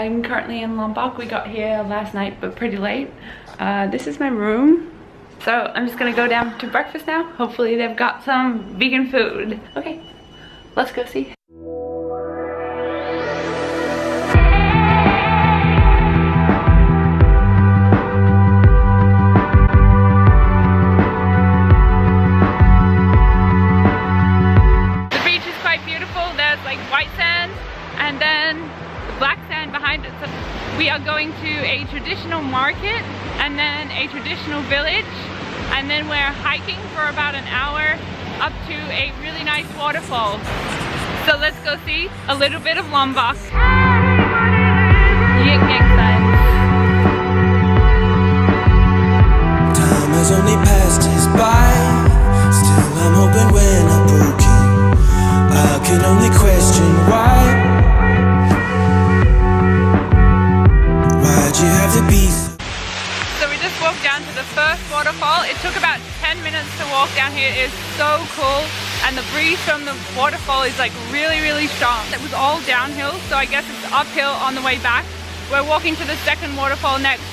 I'm currently in Lombok. We got here last night, but pretty late. This is my room. So I'm just gonna go down to breakfast now. Hopefully they've got some vegan food. Okay, let's go see. The beach is quite beautiful. There's like white sand and then the black sand behind it. So we are going to a traditional market and then a traditional village, and then we're hiking for about an hour up to a really nice waterfall. So let's go see a little bit of Lombok. Yin yang signs. Time has only passed us by. Still I'm hoping when I'm broken, I can only question why. Why'd you have to be so? So we just walked down to the first waterfall. It took about 10 minutes to walk down here. It is so cool, and the breeze from the waterfall is like really strong. It was all downhill, so I guess it's uphill on the way back. We're walking to the second waterfall next.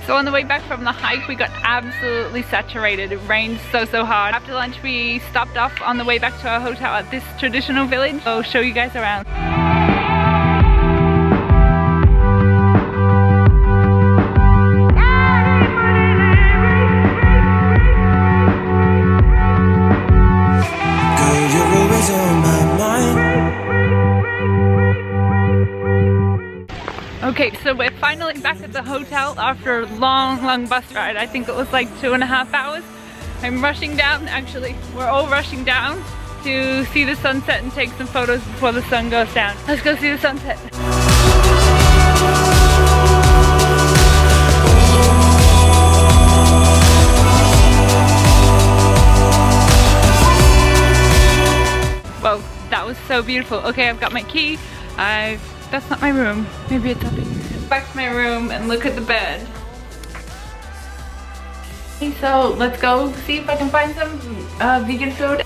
So on the way back from the hike, we got absolutely saturated. It rained so hard. After lunch, we stopped off on the way back to our hotel at this traditional village. I'll show you guys around. Girl, you're always on my mind. Okay, so we're finally back at the hotel after a long bus ride. I think it was like 2.5 hours. I'm rushing down, actually, we're all rushing down to see the sunset and take some photos before the sun goes down. Let's go see the sunset. Whoa, that was so beautiful. Okay, I've got my key. That's not my room. Maybe it's up here. Back to my room and look at the bed. Okay, so let's go see if I can find some vegan food.